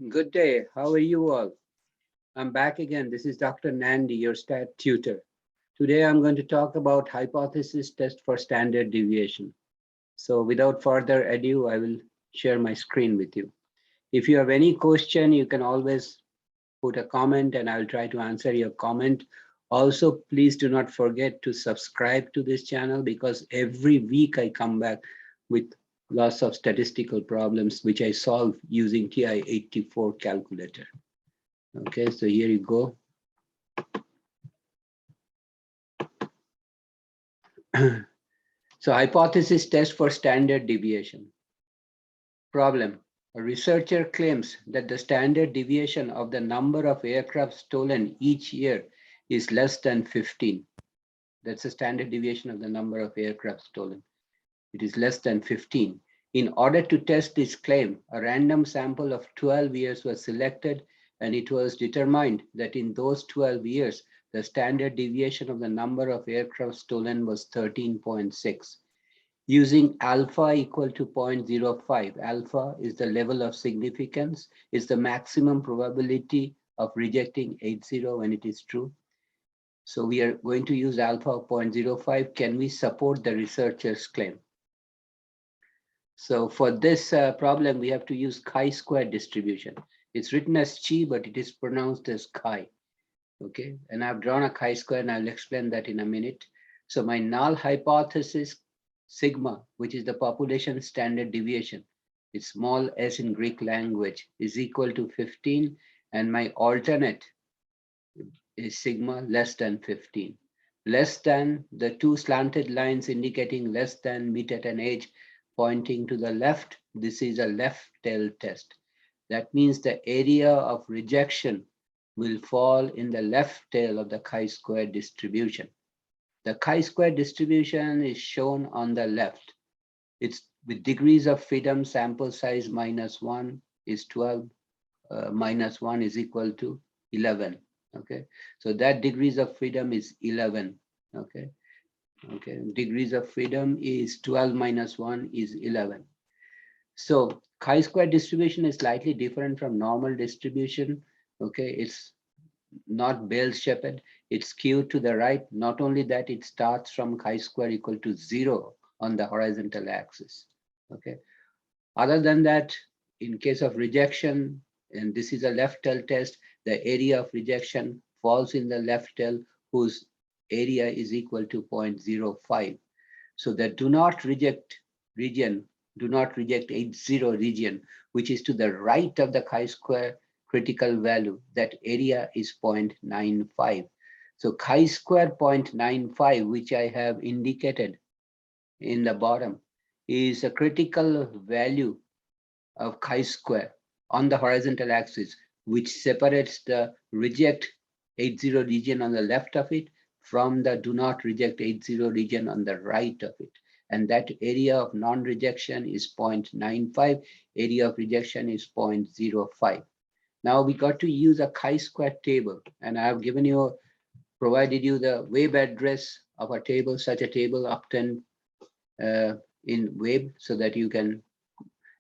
Good day. How are you all? I'm back again. This is Dr. Nandi, your stat tutor. Today I'm going to talk about hypothesis test for standard deviation. So without further ado, I will share my screen with you. If you have any question, you can always put a comment and I'll try to answer your comment. Also, please do not forget to subscribe to this channel because every week I come back with lots of statistical problems which I solve using TI-84 calculator. Okay, so here you go. So hypothesis test for standard deviation. Problem. A researcher claims that the standard deviation of the number of aircraft stolen each year is less than 15. That's the standard deviation of the number of aircraft stolen. It is less than 15. In order to test this claim, a random sample of 12 years was selected, and it was determined that in those 12 years, the standard deviation of the number of aircraft stolen was 13.6. Using alpha equal to 0.05, alpha is the level of significance, is the maximum probability of rejecting 80 when it is true. So we are going to use alpha of 0.05. Can we support the researcher's claim? So for this problem, we have to use chi-square distribution. It's written as chi, but it is pronounced as chi. Okay, and I've drawn a chi-square and I'll explain that in a minute. So my null hypothesis sigma, which is the population standard deviation, it's small s in Greek language, is equal to 15, and my alternate is sigma less than 15. Less than, the two slanted lines indicating less than meet at an edge pointing to the left. This is a left tail test. That means the area of rejection will fall in the left tail of the chi-square distribution. The chi-square distribution is shown on the left. It's with degrees of freedom, sample size -1 is 12, -1 is equal to 11. Okay, so that degrees of freedom is 11. Okay, degrees of freedom is 12 minus 1 is 11. So chi-square distribution is slightly different from normal distribution. Okay, it's not bell-shaped, it's skewed to the right. Not only that, it starts from chi-square equal to 0 on the horizontal axis. Okay, other than that, in case of rejection, and this is a left tail test, the area of rejection falls in the left tail whose area is equal to 0.05. So the do not reject region, do not reject 80 region, which is to the right of the chi-square critical value, that area is 0.95. So chi-square 0.95, which I have indicated in the bottom, is a critical value of chi-square on the horizontal axis, which separates the reject 80 region on the left of it from the do not reject 80 region on the right of it. And that area of non-rejection is 0.95, area of rejection is 0.05. Now we got to use a chi-square table, and I have given you, provided you the web address of a table, such a table obtained in web so that you can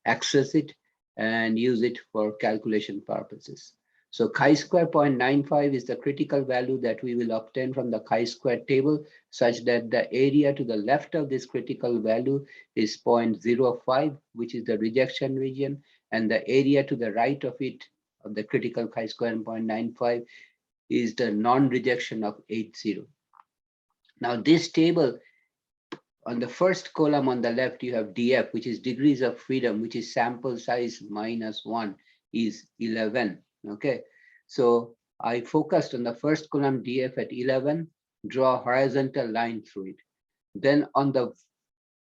access it and use it for calculation purposes. So chi-square 0.95 is the critical value that we will obtain from the chi-square table, such that the area to the left of this critical value is 0.05, which is the rejection region, and the area to the right of it, of the critical chi-square 0.95, is the non-rejection of 80. Now this table, on the first column on the left, you have DF, which is degrees of freedom, which is sample size -1 is 11. Okay, so I focused on the first column DF at 11, draw a horizontal line through it. Then on the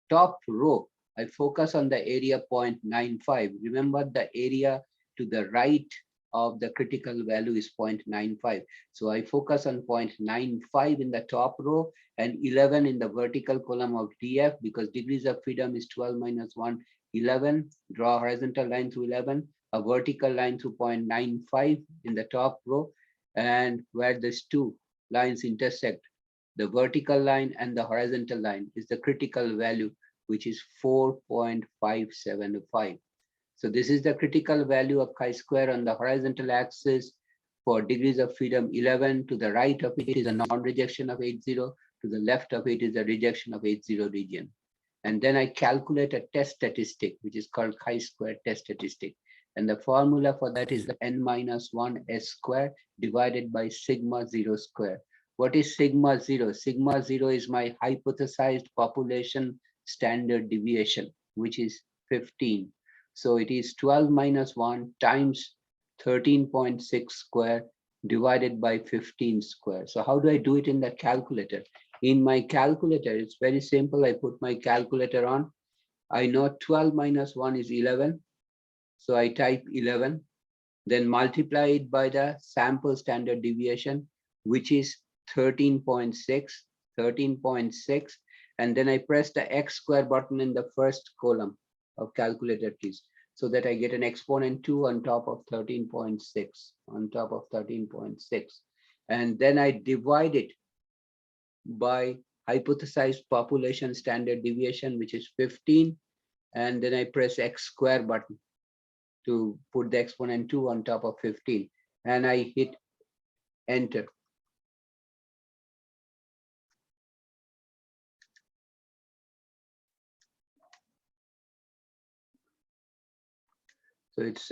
top row, I focus on the area 0.95. Remember, the area to the right of the critical value is 0.95. So I focus on 0.95 in the top row and 11 in the vertical column of DF, because degrees of freedom is 12 minus 1, 11. Draw a horizontal line through 11, a vertical line through 0.95 in the top row, and where these two lines intersect, the vertical line and the horizontal line, is the critical value, which is 4.575. So this is the critical value of chi-square on the horizontal axis for degrees of freedom 11. To the right of it is a non-rejection of 80. To the left of it is a rejection of 80 region. And then I calculate a test statistic, which is called chi-square test statistic. And the formula for that is the n-1 s square divided by sigma 0 square. What is sigma 0? Sigma 0 is my hypothesized population standard deviation, which is 15. So it is 12 minus 1 times 13.6 square divided by 15 square. So how do I do it in the calculator? In my calculator, it's very simple. I put my calculator on. I know 12 minus 1 is 11. So I type 11, then multiply it by the sample standard deviation, which is 13.6, and then I press the x square button in the first column of calculator keys so that I get an exponent 2 on top of 13.6, and then I divide it by hypothesized population standard deviation, which is 15, and then I press x square button to put the exponent 2 on top of 15, and I hit enter. So it's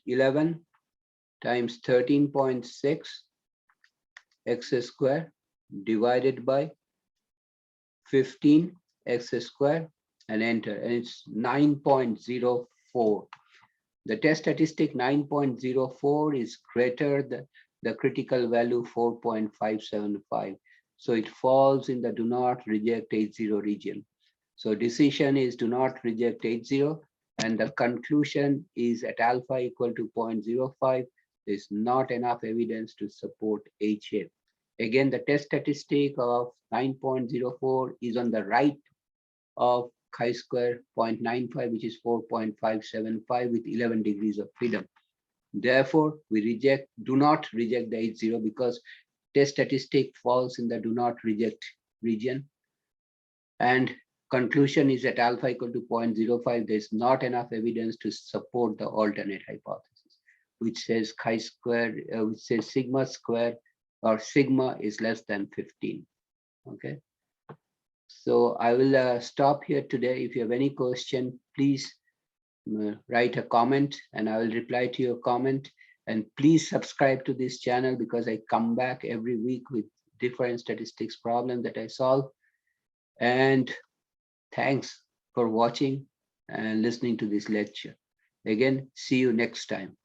11 times 13.6 x square divided by 15 x square and enter, and it's 9.04. The test statistic 9.04 is greater than the critical value 4.575. So it falls in the do not reject 80 region. So decision is do not reject 80, and the conclusion is at alpha equal to 0.05. There's not enough evidence to support HA. Again, the test statistic of 9.04 is on the right of chi-square 0.95, which is 4.575 with 11 degrees of freedom. Therefore, we do not reject the 80 because test statistic falls in the do not reject region. And conclusion is at alpha equal to 0.05. There's not enough evidence to support the alternate hypothesis, which says chi-square, which says sigma square or sigma is less than 15. Okay. So I will stop here today. If you have any question, please write a comment and I will reply to your comment. And please subscribe to this channel because I come back every week with different statistics problem that I solve. And thanks for watching and listening to this lecture. Again, see you next time.